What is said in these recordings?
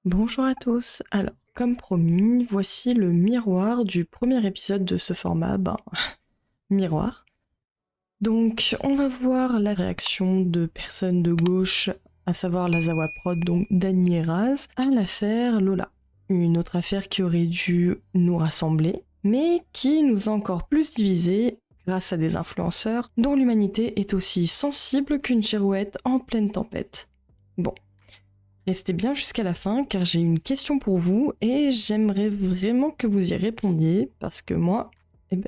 Bonjour à tous. Alors, comme promis, voici le miroir du premier épisode de ce format, miroir. Donc, on va voir la réaction de personnes de gauche, à savoir la Zawa Prod, donc Dany et Raz, à l'affaire Lola. Une autre affaire qui aurait dû nous rassembler, mais qui nous a encore plus divisés grâce à des influenceurs dont l'humanité est aussi sensible qu'une girouette en pleine tempête. Bon. Restez bien jusqu'à la fin car j'ai une question pour vous et j'aimerais vraiment que vous y répondiez parce que moi,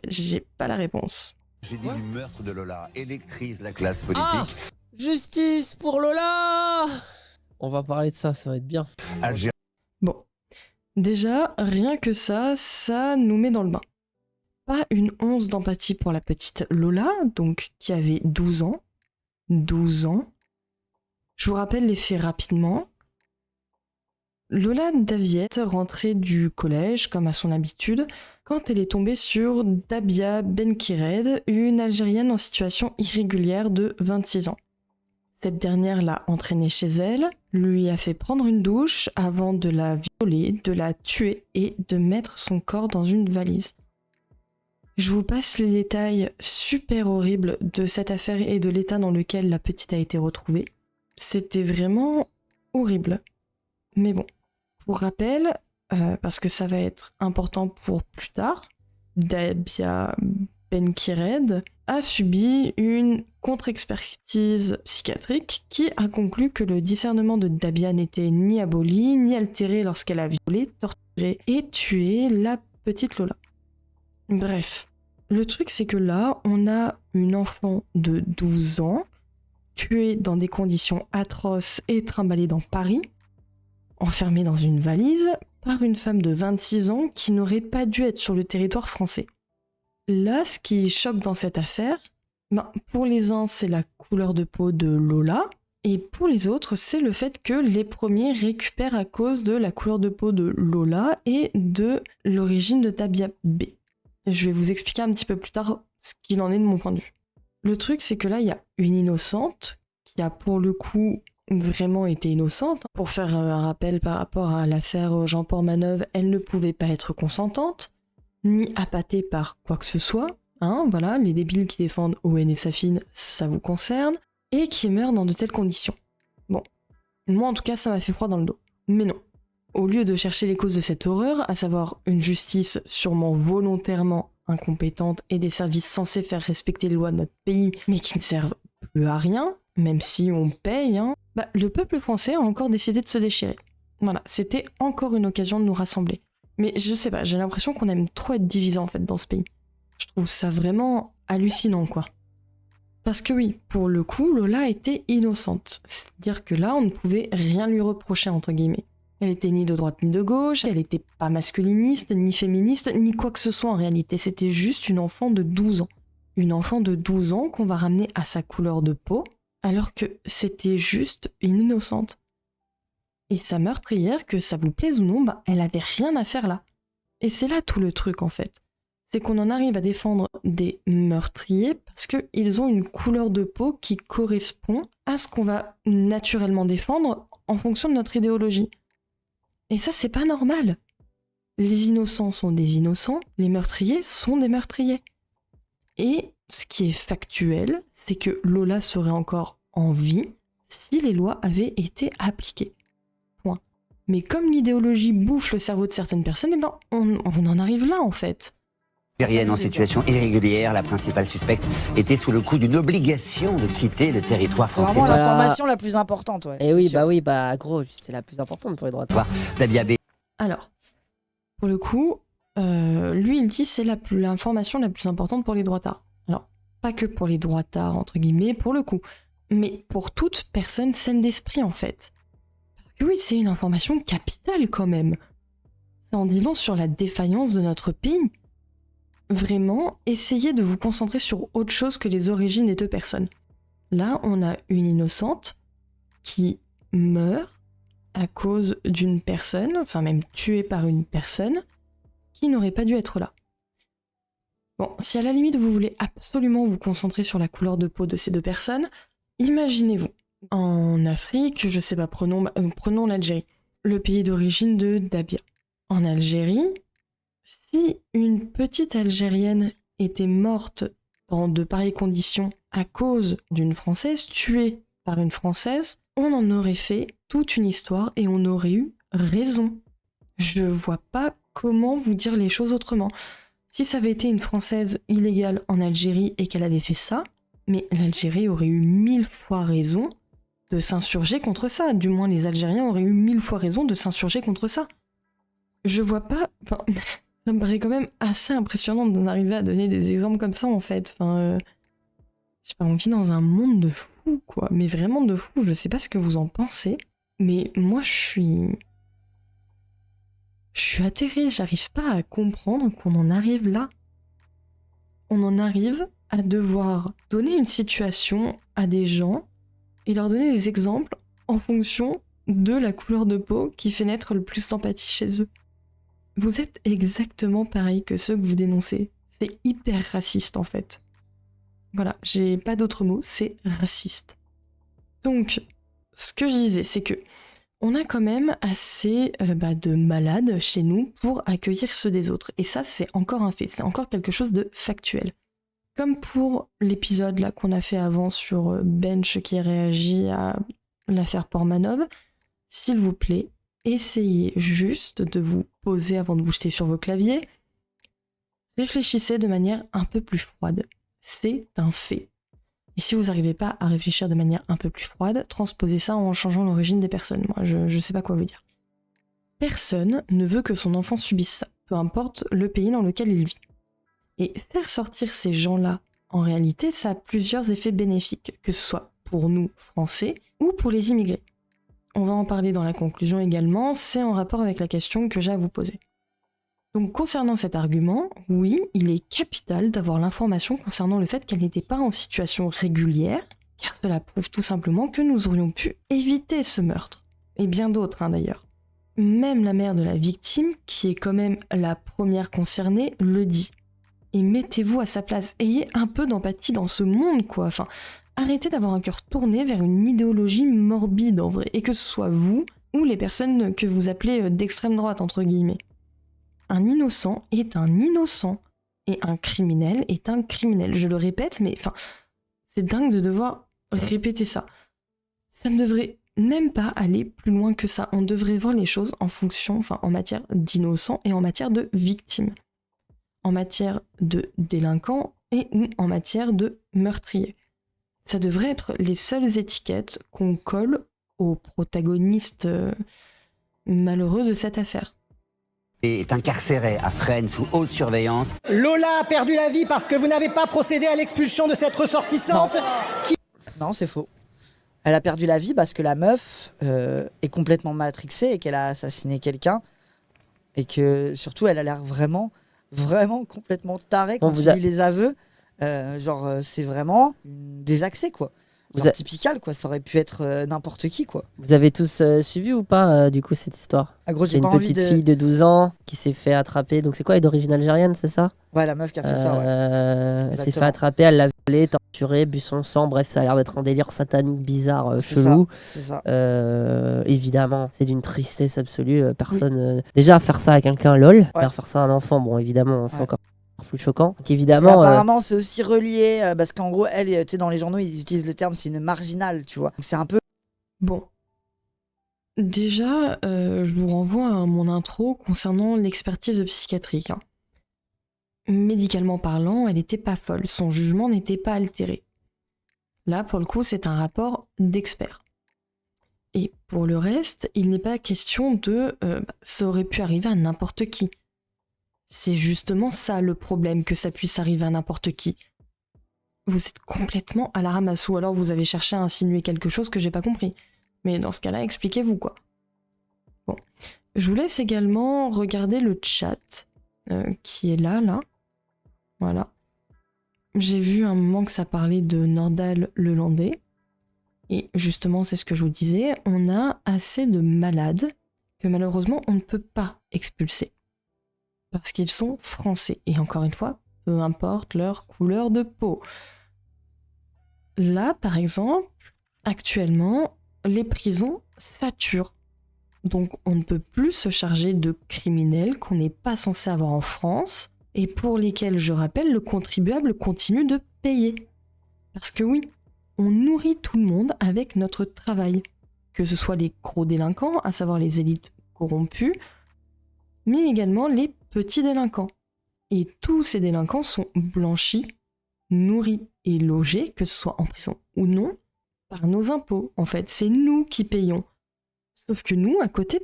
j'ai pas la réponse. J'ai dit du meurtre de Lola, électrise la classe politique. Ah, justice pour Lola. On va parler de ça va être bien. Algérie. Bon, déjà, rien que ça nous met dans le bain. Pas une once d'empathie pour la petite Lola, donc qui avait 12 ans. 12 ans. Je vous rappelle les faits rapidement. Lola Daviette rentrait du collège, comme à son habitude, quand elle est tombée sur Dabia Benkired, une Algérienne en situation irrégulière de 26 ans. Cette dernière l'a entraînée chez elle, lui a fait prendre une douche avant de la violer, de la tuer et de mettre son corps dans une valise. Je vous passe les détails super horribles de cette affaire et de l'état dans lequel la petite a été retrouvée. C'était vraiment horrible. Mais bon. Pour rappel, parce que ça va être important pour plus tard, Dabia Benkired a subi une contre-expertise psychiatrique qui a conclu que le discernement de Dabia n'était ni aboli ni altéré lorsqu'elle a violé, torturé et tué la petite Lola. Bref, le truc c'est que là, on a une enfant de 12 ans, tuée dans des conditions atroces et trimballée dans Paris, enfermée dans une valise par une femme de 26 ans qui n'aurait pas dû être sur le territoire français. Là, ce qui choque dans cette affaire, pour les uns, c'est la couleur de peau de Lola, et pour les autres, c'est le fait que les premiers récupèrent à cause de la couleur de peau de Lola et de l'origine de Dabia B. Je vais vous expliquer un petit peu plus tard ce qu'il en est de mon point de vue. Le truc, c'est que là, il y a une innocente qui a pour le coup vraiment été innocente. Pour faire un rappel par rapport à l'affaire Jean-Paul Manœuvre, elle ne pouvait pas être consentante, ni appâtée par quoi que ce soit. Voilà, les débiles qui défendent Owen et Safine, ça vous concerne, et qui meurent dans de telles conditions. Bon, moi en tout cas, ça m'a fait froid dans le dos. Mais non. Au lieu de chercher les causes de cette horreur, à savoir une justice sûrement volontairement incompétente et des services censés faire respecter les lois de notre pays, mais qui ne servent plus à rien, même si on paye, le peuple français a encore décidé de se déchirer. Voilà, c'était encore une occasion de nous rassembler. Mais je sais pas, j'ai l'impression qu'on aime trop être divisé en fait dans ce pays. Je trouve ça vraiment hallucinant quoi. Parce que oui, pour le coup, Lola était innocente. C'est-à-dire que là, on ne pouvait rien lui reprocher entre guillemets. Elle était ni de droite ni de gauche, elle était pas masculiniste, ni féministe, ni quoi que ce soit en réalité. C'était juste une enfant de 12 ans. Une enfant de 12 ans qu'on va ramener à sa couleur de peau, alors que c'était juste une innocente. Et sa meurtrière, que ça vous plaise ou non, elle avait rien à faire là. Et c'est là tout le truc en fait. C'est qu'on en arrive à défendre des meurtriers parce qu'ils ont une couleur de peau qui correspond à ce qu'on va naturellement défendre en fonction de notre idéologie. Et ça, c'est pas normal. Les innocents sont des innocents, les meurtriers sont des meurtriers. Et ce qui est factuel, c'est que Lola serait encore en vie si les lois avaient été appliquées. Point. Mais comme l'idéologie bouffe le cerveau de certaines personnes, on en arrive là en fait. Algérienne en situation irrégulière, la principale suspecte était sous le coup d'une obligation de quitter le territoire C'est français. vraiment l'information la plus importante, ouais. Et oui, gros, c'est la plus importante pour les droits. Dabia B. Alors, pour le coup, lui il dit c'est l'information la plus importante pour les droitards. Alors, pas que pour les droitards, entre guillemets, pour le coup, mais pour toute personne saine d'esprit en fait. Parce que oui, c'est une information capitale quand même. Ça en dit long sur la défaillance de notre pays. Vraiment, essayez de vous concentrer sur autre chose que les origines des deux personnes. Là, on a une innocente qui meurt à cause d'une personne, enfin même tuée par une personne, qui n'aurait pas dû être là. Bon, si à la limite vous voulez absolument vous concentrer sur la couleur de peau de ces deux personnes, imaginez-vous, en Afrique, je sais pas, prenons l'Algérie. le pays d'origine de Dabia. En Algérie, si une petite Algérienne était morte dans de pareilles conditions à cause d'une Française, tuée par une Française, on en aurait fait toute une histoire et on aurait eu raison. Je vois pas comment vous dire les choses autrement. Si ça avait été une Française illégale en Algérie et qu'elle avait fait ça, mais l'Algérie aurait eu 1000 fois raison de s'insurger contre ça. Du moins, les Algériens auraient eu 1000 fois raison de s'insurger contre ça. Je vois pas... Enfin, ça me paraît quand même assez impressionnant d'en arriver à donner des exemples comme ça, en fait. Enfin, je sais pas, on vit dans un monde de fous, quoi. Mais vraiment de fous. Je sais pas ce que vous en pensez, mais moi, je suis atterrée. J'arrive pas à comprendre qu'on en arrive là. On en arrive à devoir donner une situation à des gens et leur donner des exemples en fonction de la couleur de peau qui fait naître le plus d'empathie chez eux. Vous êtes exactement pareil que ceux que vous dénoncez. C'est hyper raciste en fait. Voilà, j'ai pas d'autre mot, c'est raciste. Donc, ce que je disais, c'est que on a quand même assez de malades chez nous pour accueillir ceux des autres. Et ça, c'est encore un fait, c'est encore quelque chose de factuel. Comme pour l'épisode là qu'on a fait avant sur Bench qui réagit à l'affaire Portmanov, s'il vous plaît, essayez juste de vous poser avant de vous jeter sur vos claviers. Réfléchissez de manière un peu plus froide. C'est un fait. Et si vous n'arrivez pas à réfléchir de manière un peu plus froide, transposez ça en changeant l'origine des personnes. Moi, je sais pas quoi vous dire. Personne ne veut que son enfant subisse ça, peu importe le pays dans lequel il vit. Et faire sortir ces gens-là, en réalité, ça a plusieurs effets bénéfiques, que ce soit pour nous, Français, ou pour les immigrés. On va en parler dans la conclusion également, c'est en rapport avec la question que j'ai à vous poser. Donc concernant cet argument, oui, il est capital d'avoir l'information concernant le fait qu'elle n'était pas en situation régulière, car cela prouve tout simplement que nous aurions pu éviter ce meurtre. Et bien d'autres d'ailleurs. Même la mère de la victime, qui est quand même la première concernée, le dit. Et mettez-vous à sa place, ayez un peu d'empathie dans ce monde, quoi. Enfin, arrêtez d'avoir un cœur tourné vers une idéologie morbide, en vrai, et que ce soit vous ou les personnes que vous appelez d'extrême droite, entre guillemets. Un innocent est un innocent, et un criminel est un criminel. Je le répète, mais enfin, c'est dingue de devoir répéter ça. Ça ne devrait même pas aller plus loin que ça. On devrait voir les choses en fonction, enfin, en matière d'innocents et en matière de victimes. En matière de délinquants et ou en matière de meurtriers. Ça devrait être les seules étiquettes qu'on colle aux protagonistes malheureux de cette affaire. Est incarcéré à Fresnes sous haute surveillance. Lola a perdu la vie parce que vous n'avez pas procédé à l'expulsion de cette ressortissante. Non, c'est faux. Elle a perdu la vie parce que la meuf est complètement matrixée et qu'elle a assassiné quelqu'un. Et que surtout, elle a l'air vraiment complètement tarée quand tu lis les aveux. C'est vraiment des accès, quoi. Typical, quoi. Ça aurait pu être n'importe qui, quoi. Vous avez tous suivi ou pas, du coup, cette histoire? Ah, gros, c'est une petite fille de 12 ans qui s'est fait attraper. Donc, c'est quoi, elle est d'origine algérienne, c'est ça? Ouais, la meuf qui a fait ça, ouais. Elle s'est fait attraper, elle l'a violée, torturée, bu son sang. Bref, ça a l'air d'être un délire satanique, bizarre, chelou. C'est ça. Évidemment, c'est d'une tristesse absolue. Personne. Déjà, faire ça à quelqu'un, lol. Ouais. Faire ça à un enfant, bon, évidemment, c'est encore plus choquant. Donc, évidemment, apparemment, c'est aussi relié parce qu'en gros, elle, tu sais, dans les journaux, ils utilisent le terme, c'est une marginale, tu vois. Donc, c'est un peu. Bon. Déjà, je vous renvoie à mon intro concernant l'expertise psychiatrique. Médicalement parlant, elle n'était pas folle. Son jugement n'était pas altéré. Là, pour le coup, c'est un rapport d'expert. Et pour le reste, il n'est pas question de... ça aurait pu arriver à n'importe qui. C'est justement ça le problème, que ça puisse arriver à n'importe qui. Vous êtes complètement à la ramasse, ou alors vous avez cherché à insinuer quelque chose que j'ai pas compris. Mais dans ce cas-là, expliquez-vous, quoi. Bon. Je vous laisse également regarder le chat, qui est là. Voilà. J'ai vu un moment que ça parlait de Nordal le Landais. Et justement, c'est ce que je vous disais, on a assez de malades que malheureusement, on ne peut pas expulser. Parce qu'ils sont français. Et encore une fois, peu importe leur couleur de peau. Là, par exemple, actuellement, les prisons saturent. Donc on ne peut plus se charger de criminels qu'on n'est pas censé avoir en France et pour lesquels, je rappelle, le contribuable continue de payer. Parce que oui, on nourrit tout le monde avec notre travail, que ce soit les gros délinquants, à savoir les élites corrompues, mais également les petits délinquants. Et tous ces délinquants sont blanchis, nourris et logés, que ce soit en prison ou non, par nos impôts. En fait, c'est nous qui payons. Sauf que nous, à côté,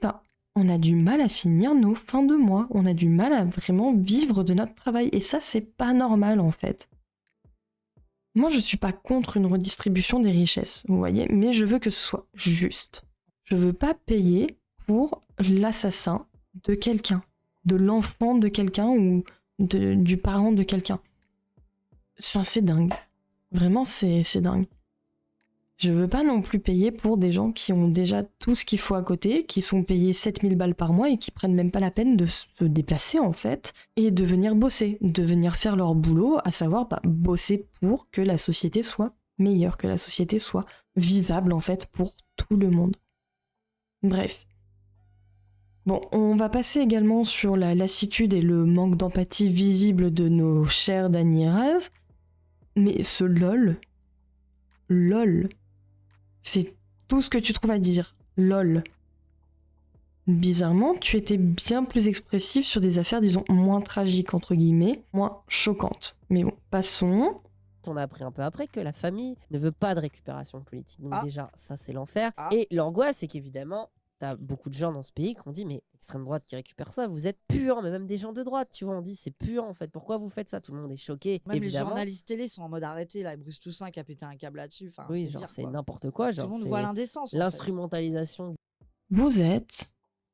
on a du mal à finir nos fins de mois. On a du mal à vraiment vivre de notre travail. Et ça, c'est pas normal, en fait. Moi, je suis pas contre une redistribution des richesses, vous voyez, mais je veux que ce soit juste. Je veux pas payer pour l'assassin de quelqu'un, de l'enfant de quelqu'un ou du parent de quelqu'un. Enfin, c'est dingue. Vraiment, c'est dingue. Je veux pas non plus payer pour des gens qui ont déjà tout ce qu'il faut à côté, qui sont payés 7000 balles par mois et qui prennent même pas la peine de se déplacer en fait, et de venir bosser, de venir faire leur boulot, à savoir bosser pour que la société soit meilleure, que la société soit vivable en fait pour tout le monde. Bref. Bon, on va passer également sur la lassitude et le manque d'empathie visible de nos chers Dany et Raz, mais ce LOL, c'est tout ce que tu trouves à dire. LOL. Bizarrement, tu étais bien plus expressif sur des affaires, disons, moins tragiques, entre guillemets, moins choquantes. Mais bon, passons. On a appris un peu après que la famille ne veut pas de récupération politique. Donc déjà, ça c'est l'enfer. Et l'angoisse, c'est qu'évidemment, t'as beaucoup de gens dans ce pays qui ont dit mais l'extrême droite qui récupère ça, vous êtes puants, mais même des gens de droite, tu vois, on dit c'est puant en fait, pourquoi vous faites ça? Tout le monde est choqué, même évidemment. Les journalistes télé sont en mode arrêté, là, Bruce Toussaint qui a pété un câble là-dessus. Enfin, oui, genre c'est n'importe quoi. Genre, tout le monde voit l'indécence. L'instrumentalisation. Vous êtes,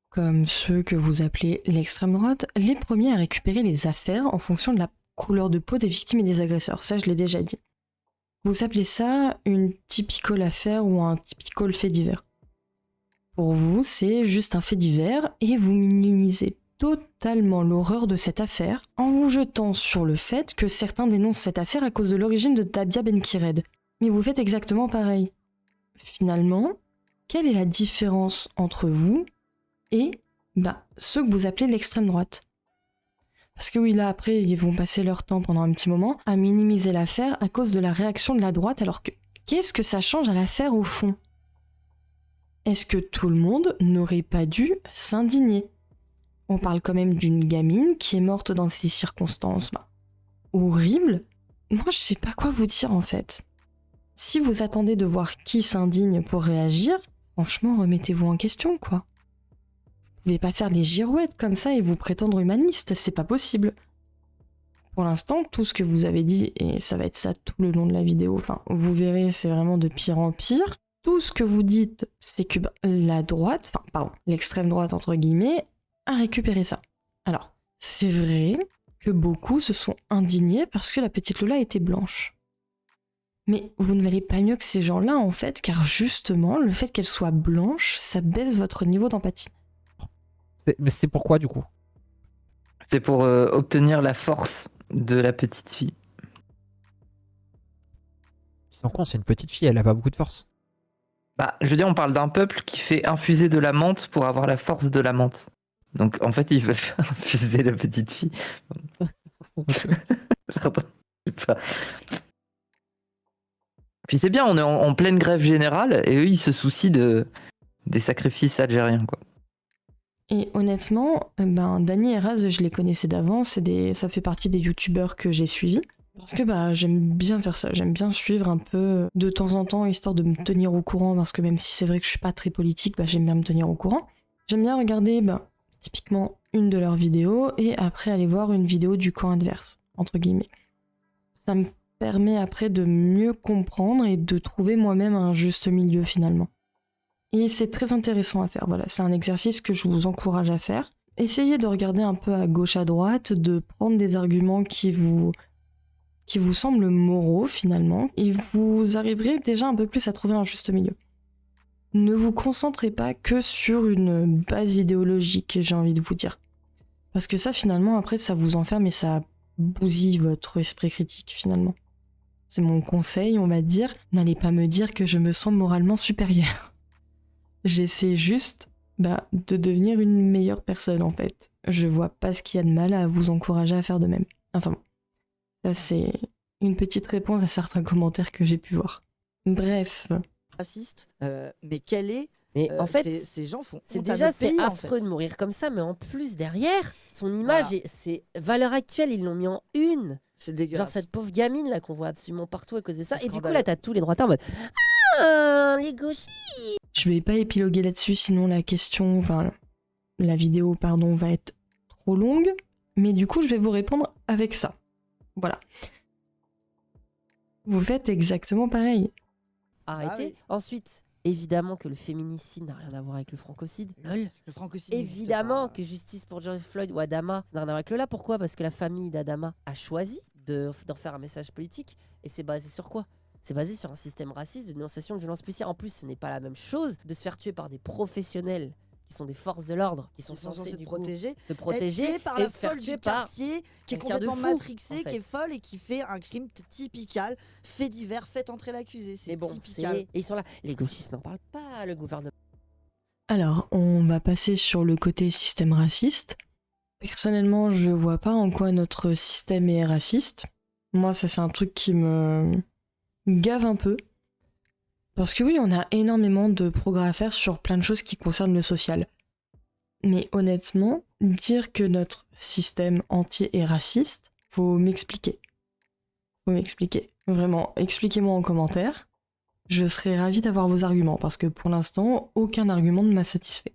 comme ceux que vous appelez l'extrême droite, les premiers à récupérer les affaires en fonction de la couleur de peau des victimes et des agresseurs. Ça, je l'ai déjà dit. Vous appelez ça une typical affaire ou un typical fait divers. Pour vous, c'est juste un fait divers et vous minimisez totalement l'horreur de cette affaire en vous jetant sur le fait que certains dénoncent cette affaire à cause de l'origine de Dabia Benkired. Mais vous faites exactement pareil. Finalement, quelle est la différence entre vous et ceux que vous appelez l'extrême droite? Parce que oui, là, après, ils vont passer leur temps pendant un petit moment à minimiser l'affaire à cause de la réaction de la droite, alors que qu'est-ce que ça change à l'affaire au fond? Est-ce que tout le monde n'aurait pas dû s'indigner? On parle quand même d'une gamine qui est morte dans ces circonstances horribles. Moi, je sais pas quoi vous dire en fait. Si vous attendez de voir qui s'indigne pour réagir, franchement, remettez-vous en question, quoi. Vous pouvez pas faire les girouettes comme ça et vous prétendre humaniste, c'est pas possible. Pour l'instant, tout ce que vous avez dit, et ça va être ça tout le long de la vidéo, enfin, vous verrez, c'est vraiment de pire en pire. Tout ce que vous dites, c'est que la droite, l'extrême droite entre guillemets, a récupéré ça. Alors, c'est vrai que beaucoup se sont indignés parce que la petite Lola était blanche. Mais vous ne valez pas mieux que ces gens-là en fait, car justement, le fait qu'elle soit blanche, ça baisse votre niveau d'empathie. Mais c'est pourquoi du coup? C'est pour obtenir la force de la petite fille. Ils sont cons, c'est une petite fille, elle a pas beaucoup de force. Je veux dire, on parle d'un peuple qui fait infuser de la menthe pour avoir la force de la menthe. Donc, en fait, ils veulent faire infuser la petite fille. Pardon, je sais pas. Puis c'est bien, on est en pleine grève générale et eux, ils se soucient des sacrifices algériens, quoi. Et honnêtement, Dany et Raz, je les connaissais d'avant, ça fait partie des youtubeurs que j'ai suivis. Parce que j'aime bien faire ça, j'aime bien suivre un peu de temps en temps, histoire de me tenir au courant, parce que même si c'est vrai que je suis pas très politique, j'aime bien me tenir au courant. J'aime bien regarder typiquement une de leurs vidéos, et après aller voir une vidéo du camp adverse, entre guillemets. Ça me permet après de mieux comprendre et de trouver moi-même un juste milieu finalement. Et c'est très intéressant à faire, voilà, c'est un exercice que je vous encourage à faire. Essayez de regarder un peu à gauche à droite, de prendre des arguments qui vous semblent moraux finalement, et vous arriverez déjà un peu plus à trouver un juste milieu. Ne vous concentrez pas que sur une base idéologique, j'ai envie de vous dire. Parce que ça finalement après ça vous enferme et ça bousille votre esprit critique finalement. C'est mon conseil, on va dire, n'allez pas me dire que je me sens moralement supérieure. J'essaie juste de devenir une meilleure personne en fait. Je vois pas ce qu'il y a de mal à vous encourager à faire de même. Enfin bon, ça c'est une petite réponse à certains commentaires que j'ai pu voir. Bref. Raciste, mais quel est Mais en fait, ces gens font c'est honte à déjà notre pays, en affreux fait. de mourir comme ça, mais en plus derrière, son image, Voilà. c'est valeur actuelle, ils l'ont mis en une. C'est Genre dégueulasse. cette pauvre gamine là qu'on voit absolument partout à cause de ça. C'est Et du coup scandaleux. là, t'as tous les droits en mode ah, les gauchistes. Je vais pas épiloguer là-dessus, sinon la vidéo, va être trop longue. Mais du coup, je vais vous répondre avec ça. Voilà. Vous faites exactement pareil. Arrêtez. oui. Ensuite, évidemment que le féminicide n'a rien à voir avec le francocide. Lol. Le francocide n'existe Évidemment pas. que justice pour George Floyd ou Adama, ça n'a rien à voir avec Lola. Pourquoi? Parce que la famille d'Adama a choisi d'en faire un message politique. Et c'est basé sur quoi? C'est basé sur un système raciste de dénonciation de violence policière. En plus, ce n'est pas la même chose de se faire tuer par des professionnels qui sont des forces de l'ordre, qui sont Ils sont censés censés du te coup protéger. te protéger Être tué par et la te faire folle tuer du par quartier qui est quelqu'un de complètement fou, matrixé, en fait. qui est folle et qui fait un crime typical, fait divers, fait entrer l'accusé. C'est Mais bon, typical. et ils sont là. Les gauchistes n'en parlent pas, le gouvernement. Alors, on va passer sur le côté système raciste. Personnellement, je vois pas en quoi notre système est raciste. Moi, ça c'est un truc qui me gave un peu. Parce que oui, on a énormément de progrès à faire sur plein de choses qui concernent le social. Mais honnêtement, dire que notre système entier est raciste, faut m'expliquer. Faut m'expliquer. Vraiment, expliquez-moi en commentaire. Je serais ravie d'avoir vos arguments, parce que pour l'instant, aucun argument ne m'a satisfait.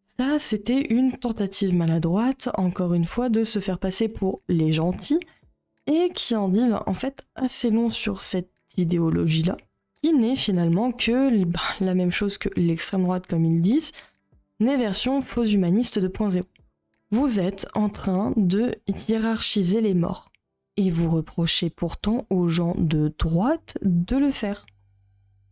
Ça, c'était une tentative maladroite, encore une fois, de se faire passer pour les gentils, et qui en dit en fait assez long sur cette idéologie-là, qui n'est finalement que la même chose que l'extrême droite, comme ils disent, mais version faux humaniste 2.0. Vous êtes en train de hiérarchiser les morts. Et vous reprochez pourtant aux gens de droite de le faire.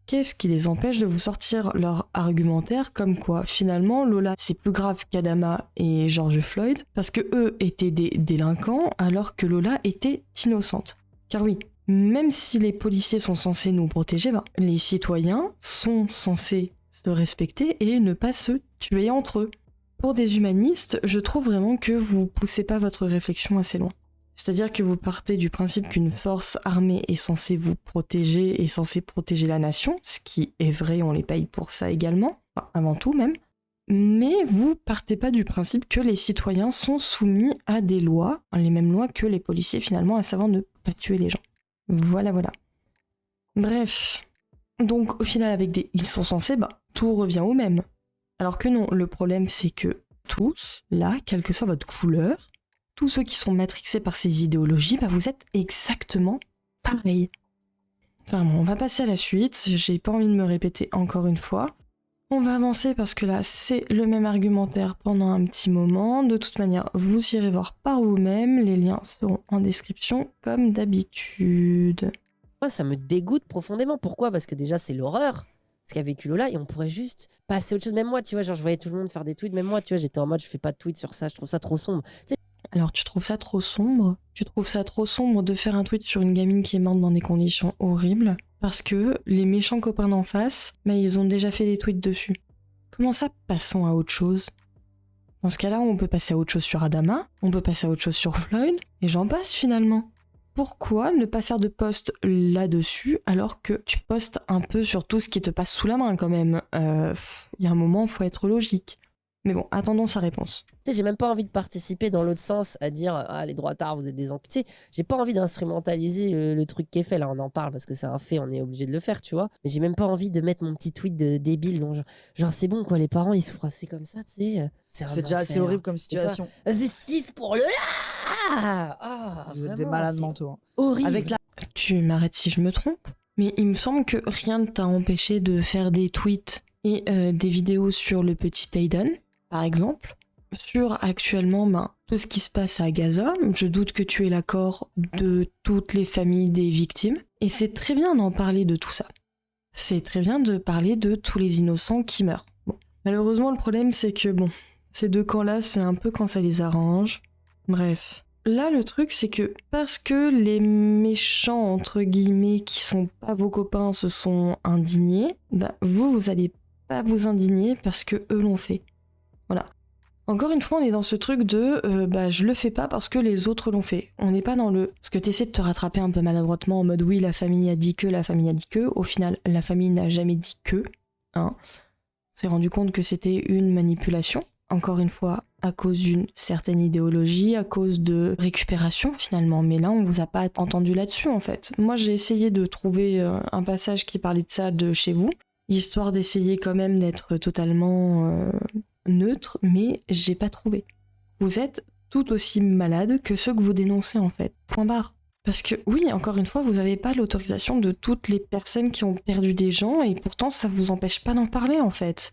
Qu'est-ce qui les empêche de vous sortir leur argumentaire comme quoi finalement Lola c'est plus grave qu'Adama et George Floyd parce que eux étaient des délinquants alors que Lola était innocente. Car oui, même si les policiers sont censés nous protéger, les citoyens sont censés se respecter et ne pas se tuer entre eux. Pour des humanistes, je trouve vraiment que vous poussez pas votre réflexion assez loin. C'est-à-dire que vous partez du principe qu'une force armée est censée vous protéger, est censée protéger la nation, ce qui est vrai, on les paye pour ça également, enfin, avant tout même. Mais vous partez pas du principe que les citoyens sont soumis à des lois, les mêmes lois que les policiers finalement, à savoir ne pas tuer les gens. Voilà. Bref. Donc au final avec des ils sont censés, tout revient au même. Alors que non, le problème c'est que tous, là, quelle que soit votre couleur, tous ceux qui sont matrixés par ces idéologies, vous êtes exactement pareil. Enfin bon, on va passer à la suite, j'ai pas envie de me répéter encore une fois. On va avancer parce que là, c'est le même argumentaire pendant un petit moment. De toute manière, vous irez voir par vous-même, les liens seront en description comme d'habitude. Moi, ça me dégoûte profondément. Pourquoi? Parce que déjà, c'est l'horreur. Ce qu'a vécu Lola, et on pourrait juste passer à autre chose. Même moi, tu vois, genre, je voyais tout le monde faire des tweets. Même moi, tu vois, j'étais en mode, je fais pas de tweet sur ça, je trouve ça trop sombre. Tu sais, alors, tu trouves ça trop sombre? Tu trouves ça trop sombre de faire un tweet sur une gamine qui est morte dans des conditions horribles? Parce que les méchants copains d'en face, ils ont déjà fait des tweets dessus. Comment ça, passons à autre chose? Dans ce cas-là, on peut passer à autre chose sur Adama, on peut passer à autre chose sur Floyd, et j'en passe finalement. Pourquoi ne pas faire de post là-dessus alors que tu postes un peu sur tout ce qui te passe sous la main quand même? Il y a un moment, il faut être logique. Mais bon, attendons sa réponse. Tu sais, j'ai même pas envie de participer dans l'autre sens à dire ah les droitards vous êtes des tu sais, j'ai pas envie d'instrumentaliser le truc qui est fait là, on en parle parce que c'est un fait, on est obligé de le faire, tu vois. Mais j'ai même pas envie de mettre mon petit tweet de débile dont genre c'est bon quoi, les parents ils souffrent assez comme ça, tu sais. C'est déjà assez horrible comme situation. C'est Steve pour le Vous êtes des malades mentaux. Hein. Horrible. Avec la Tu m'arrêtes si je me trompe, mais il me semble que rien ne t'a empêché de faire des tweets et des vidéos sur le petit Aiden, par exemple, sur actuellement tout ce qui se passe à Gaza. Je doute que tu aies l'accord de toutes les familles des victimes. Et c'est très bien d'en parler de tout ça. C'est très bien de parler de tous les innocents qui meurent. Bon. Malheureusement, le problème, c'est que ces deux camps-là, c'est un peu quand ça les arrange. Bref. Là, le truc, c'est que parce que les méchants, entre guillemets, qui sont pas vos copains, se sont indignés, vous allez pas vous indigner parce que eux l'ont fait. Voilà. Encore une fois, on est dans ce truc de je le fais pas parce que les autres l'ont fait. On n'est pas dans le... Parce que t'essaies de te rattraper un peu maladroitement en mode oui, la famille a dit que, la famille a dit que. Au final, la famille n'a jamais dit que. Hein. On s'est rendu compte que c'était une manipulation. Encore une fois, à cause d'une certaine idéologie, à cause de récupération finalement. Mais là, on vous a pas entendu là-dessus en fait. Moi, j'ai essayé de trouver un passage qui parlait de ça de chez vous, histoire d'essayer quand même d'être totalement neutre, mais j'ai pas trouvé. Vous êtes tout aussi malade que ceux que vous dénoncez en fait. Point barre. Parce que oui, encore une fois, vous n'avez pas l'autorisation de toutes les personnes qui ont perdu des gens et pourtant ça vous empêche pas d'en parler en fait.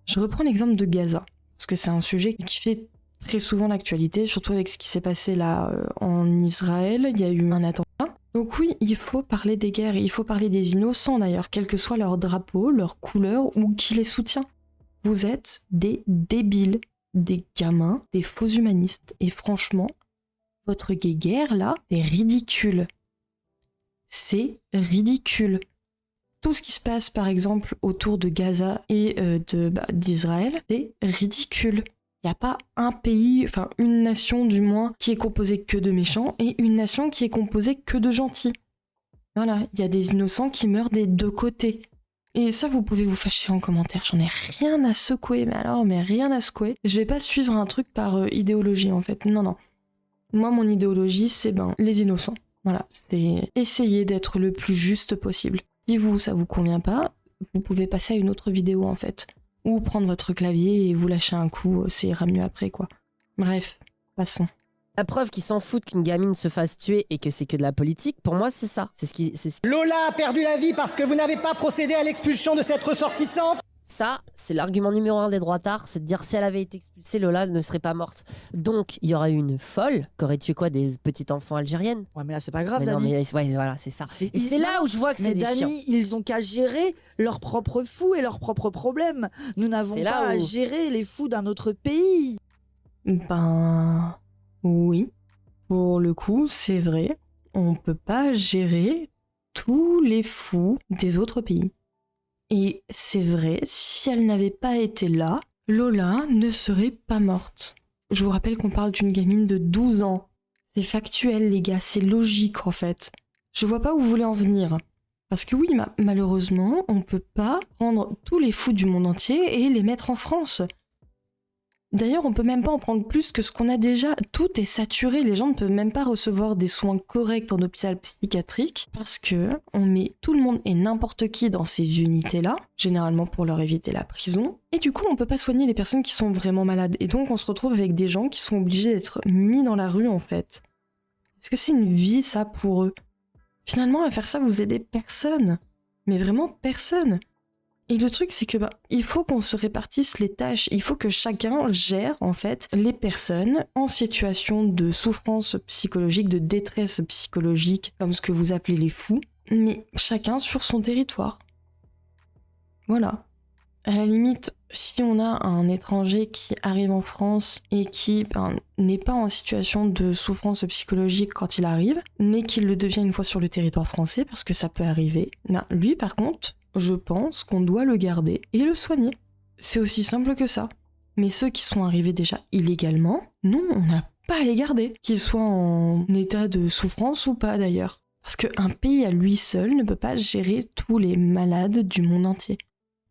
Je reprends l'exemple de Gaza, parce que c'est un sujet qui fait très souvent l'actualité, surtout avec ce qui s'est passé là en Israël, il y a eu un attentat. Donc oui, il faut parler des guerres, il faut parler des innocents d'ailleurs, quel que soit leur drapeau, leur couleur ou qui les soutient. Vous êtes des débiles, des gamins, des faux humanistes. Et franchement, votre guerre là, c'est ridicule. C'est ridicule. Tout ce qui se passe par exemple autour de Gaza et d'Israël, c'est ridicule. Il n'y a pas un pays, enfin une nation du moins, qui est composée que de méchants et une nation qui est composée que de gentils. Voilà, il y a des innocents qui meurent des deux côtés. Et ça, vous pouvez vous fâcher en commentaire, j'en ai rien à secouer, mais rien à secouer. Je vais pas suivre un truc par idéologie en fait, non. Moi, mon idéologie, c'est les innocents. Voilà, c'est essayer d'être le plus juste possible. Si ça vous convient pas, vous pouvez passer à une autre vidéo en fait. Ou prendre votre clavier et vous lâcher un coup, ça ira mieux après quoi. Bref, passons. La preuve qu'ils s'en foutent qu'une gamine se fasse tuer et que c'est que de la politique, pour moi c'est ça. Lola a perdu la vie parce que vous n'avez pas procédé à l'expulsion de cette ressortissante. Ça, c'est l'argument numéro 1 des droitards, c'est de dire si elle avait été expulsée, Lola ne serait pas morte. Donc, il y aurait eu une folle qui aurait tué quoi, des petites enfants algériennes. Ouais, mais là, c'est pas grave, mais Dani. Non, mais ouais, voilà, c'est ça. Et c'est là où je vois que c'est des chiens. Mais Dani, ils ont qu'à gérer leurs propres fous et leurs propres problèmes. Nous n'avons pas à gérer les fous d'un autre pays. Oui. Pour le coup, c'est vrai. On peut pas gérer tous les fous des autres pays. Et c'est vrai, si elle n'avait pas été là, Lola ne serait pas morte. Je vous rappelle qu'on parle d'une gamine de 12 ans. C'est factuel, les gars, c'est logique en fait. Je vois pas où vous voulez en venir. Parce que oui, malheureusement, on peut pas prendre tous les fous du monde entier et les mettre en France. D'ailleurs, on peut même pas en prendre plus que ce qu'on a déjà. Tout est saturé, les gens ne peuvent même pas recevoir des soins corrects en hôpital psychiatrique parce que on met tout le monde et n'importe qui dans ces unités-là, généralement pour leur éviter la prison. Et du coup, on peut pas soigner les personnes qui sont vraiment malades. Et donc, on se retrouve avec des gens qui sont obligés d'être mis dans la rue, en fait. Est-ce que c'est une vie, ça, pour eux? Finalement, à faire ça, vous aidez personne. Mais vraiment personne. Et le truc, c'est que il faut qu'on se répartisse les tâches. Il faut que chacun gère, en fait, les personnes en situation de souffrance psychologique, de détresse psychologique, comme ce que vous appelez les fous, mais chacun sur son territoire. Voilà. À la limite, si on a un étranger qui arrive en France et qui n'est pas en situation de souffrance psychologique quand il arrive, mais qu'il le devient une fois sur le territoire français, parce que ça peut arriver, lui, par contre, je pense qu'on doit le garder et le soigner. C'est aussi simple que ça. Mais ceux qui sont arrivés déjà illégalement, non, on n'a pas à les garder. Qu'ils soient en état de souffrance ou pas d'ailleurs. Parce qu'un pays à lui seul ne peut pas gérer tous les malades du monde entier.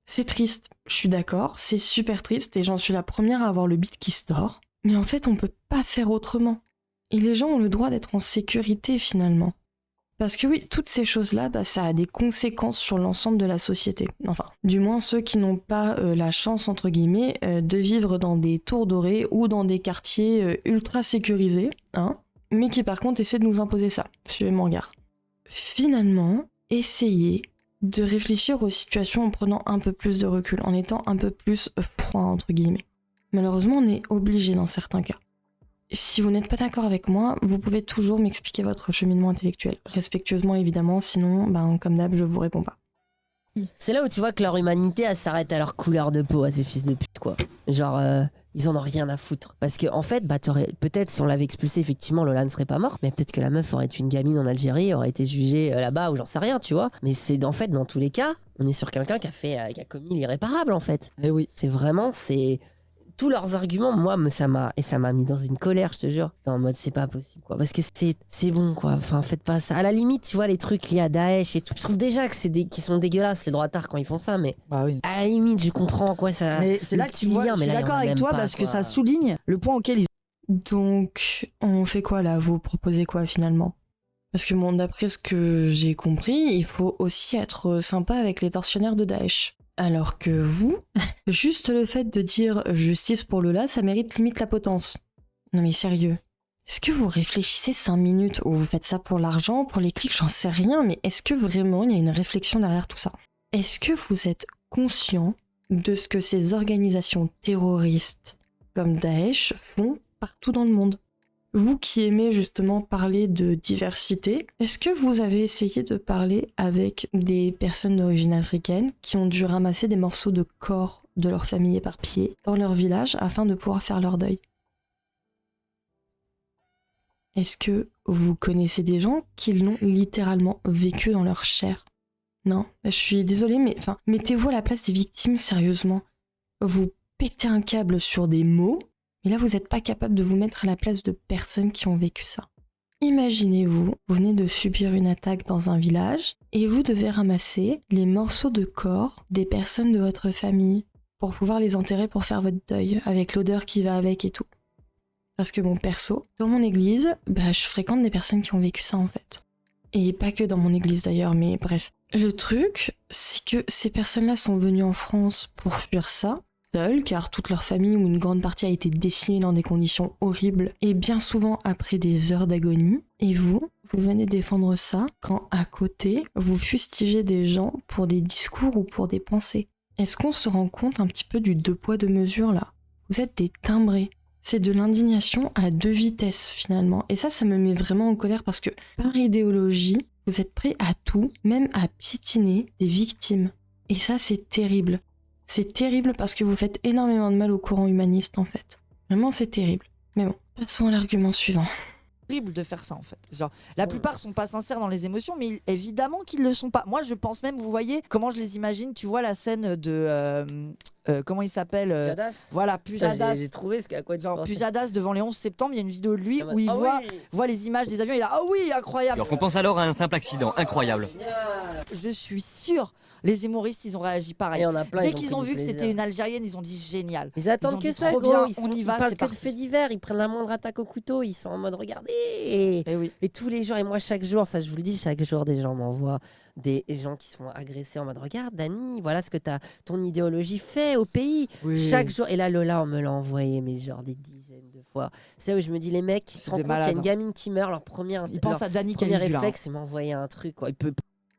C'est triste, je suis d'accord, c'est super triste et j'en suis la première à avoir le bide qui se dort. Mais en fait, on peut pas faire autrement. Et les gens ont le droit d'être en sécurité finalement. Parce que oui, toutes ces choses-là, ça a des conséquences sur l'ensemble de la société. Enfin, du moins ceux qui n'ont pas la chance, entre guillemets, de vivre dans des tours dorées ou dans des quartiers ultra sécurisés, mais qui par contre essaient de nous imposer ça. Suivez mon regard. Finalement, essayez de réfléchir aux situations en prenant un peu plus de recul, en étant un peu plus froid, entre guillemets. Malheureusement, on est obligé dans certains cas. Si vous n'êtes pas d'accord avec moi, vous pouvez toujours m'expliquer votre cheminement intellectuel. Respectueusement, évidemment, sinon, comme d'hab, je vous réponds pas. C'est là où tu vois que leur humanité, elle s'arrête à leur couleur de peau, à ces fils de pute, quoi. Genre, ils en ont rien à foutre. Parce que en fait, peut-être si on l'avait expulsée, effectivement, Lola ne serait pas morte, mais peut-être que la meuf aurait été une gamine en Algérie, aurait été jugée là-bas, ou j'en sais rien, tu vois. Mais c'est en fait, dans tous les cas, on est sur quelqu'un qui a commis l'irréparable, en fait. Et oui. C'est vraiment, tous leurs arguments, moi, ça m'a mis dans une colère, je te jure. En mode, c'est pas possible, quoi. Parce que c'est bon, quoi. Enfin, faites pas ça. À la limite, tu vois, les trucs liés à Daesh et tout. Je trouve déjà que qu'ils sont dégueulasses, les droitards, quand ils font ça, mais. Bah oui. À la limite, je comprends, quoi, ça. Mais c'est là que tu vois, je suis d'accord avec toi parce que ça souligne le point auquel ils. Donc, on fait quoi là? Vous proposez quoi finalement? Parce que bon, d'après ce que j'ai compris, il faut aussi être sympa avec les tortionnaires de Daesh. Alors que vous, juste le fait de dire justice pour Lola, ça mérite limite la potence. Non mais sérieux. Est-ce que vous réfléchissez 5 minutes ou vous faites ça pour l'argent, pour les clics, j'en sais rien, mais est-ce que vraiment il y a une réflexion derrière tout ça? Est-ce que vous êtes conscient de ce que ces organisations terroristes comme Daesh font partout dans le monde? Vous qui aimez justement parler de diversité, est-ce que vous avez essayé de parler avec des personnes d'origine africaine qui ont dû ramasser des morceaux de corps de leur famille éparpillés dans leur village afin de pouvoir faire leur deuil? Est-ce que vous connaissez des gens qui l'ont littéralement vécu dans leur chair? Non, je suis désolée, mais enfin, mettez-vous à la place des victimes, sérieusement. Vous pétez un câble sur des mots, mais là, vous n'êtes pas capable de vous mettre à la place de personnes qui ont vécu ça. Imaginez-vous, vous venez de subir une attaque dans un village et vous devez ramasser les morceaux de corps des personnes de votre famille pour pouvoir les enterrer pour faire votre deuil, avec l'odeur qui va avec et tout. Parce que bon, perso, dans mon église, je fréquente des personnes qui ont vécu ça en fait. Et pas que dans mon église d'ailleurs, mais bref. Le truc, c'est que ces personnes-là sont venues en France pour fuir ça, seuls, car toute leur famille ou une grande partie a été décimée dans des conditions horribles et bien souvent après des heures d'agonie. Et vous venez défendre ça quand à côté, vous fustigez des gens pour des discours ou pour des pensées. Est-ce qu'on se rend compte un petit peu du 2 poids 2 mesures là? Vous êtes des timbrés. C'est de l'indignation à 2 vitesses finalement. Et ça me met vraiment en colère parce que par idéologie, vous êtes prêts à tout, même à piétiner des victimes. Et ça, c'est terrible. C'est terrible parce que vous faites énormément de mal au courant humaniste en fait. Vraiment, c'est terrible. Mais bon, passons à l'argument suivant. Horrible de faire ça en fait. Genre, la plupart sont pas sincères dans les émotions, mais évidemment qu'ils le sont pas. Moi, je pense même, vous voyez, comment je les imagine. Tu vois la scène de comment il s'appelle Pujadas. Voilà, Pujadas. J'ai trouvé à quoi tu pensais. Pujadas devant les 11 septembre, il y a une vidéo de lui où il voit les images des avions. Il est là, ah oui, incroyable. Alors qu'on pense alors à un simple accident, incroyable. Je suis sûre, les humoristes, ils ont réagi pareil. Et on a plein, dès qu'ils ont vu que c'était une Algérienne, ils ont dit génial. Ils attendent que ça, gros. Bien, Ils parlent que de faits divers. Ils prennent la moindre attaque au couteau. Ils sont en mode regardez. Et tous les jours, et moi chaque jour, ça je vous le dis, chaque jour des gens m'envoient des gens qui sont agressés en mode regarde Dani, voilà ce que ton idéologie fait au pays. Chaque jour. Et là Lola, on me l'a envoyé, mais genre des dizaines de fois. C'est où je me dis les mecs, ils se rendent compte qu'il y a une gamine qui meurt, leur premier réflexe, c'est m'envoyer un truc, quoi.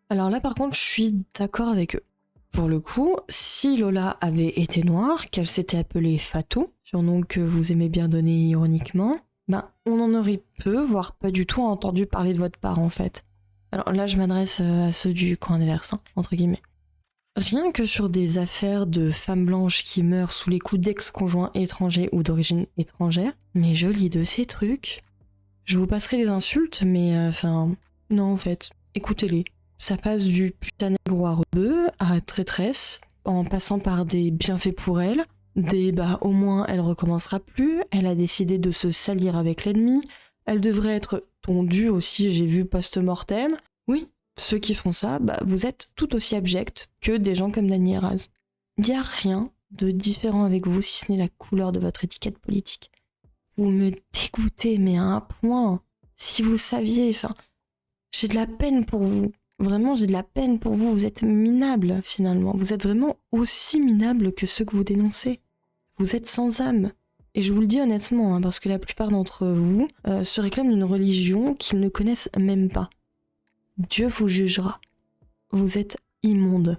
Alors là par contre, je suis d'accord avec eux. Pour le coup, si Lola avait été noire, qu'elle s'était appelée Fatou, surnom que vous aimez bien donner ironiquement, on en aurait peu, voire pas du tout entendu parler de votre part en fait. Alors là, je m'adresse à ceux du coin adverse, entre guillemets. Rien que sur des affaires de femmes blanches qui meurent sous les coups d'ex-conjoints étrangers ou d'origine étrangère, mais je lis de ces trucs. Je vous passerai les insultes, mais non en fait, écoutez-les. Ça passe du putain nègre à rebeu à traîtresse, en passant par des bienfaits pour elle, des au moins elle recommencera plus, elle a décidé de se salir avec l'ennemi, elle devrait être tondue aussi, j'ai vu post-mortem. Oui, ceux qui font ça, vous êtes tout aussi abjects que des gens comme Dany Heraz. Il n'y a rien de différent avec vous si ce n'est la couleur de votre étiquette politique. Vous me dégoûtez, mais à un point. Si vous saviez, j'ai de la peine pour vous. Vraiment, j'ai de la peine pour vous. Vous êtes minables, finalement. Vous êtes vraiment aussi minables que ceux que vous dénoncez. Vous êtes sans âme. Et je vous le dis honnêtement, parce que la plupart d'entre vous se réclament d'une religion qu'ils ne connaissent même pas. Dieu vous jugera. Vous êtes immondes.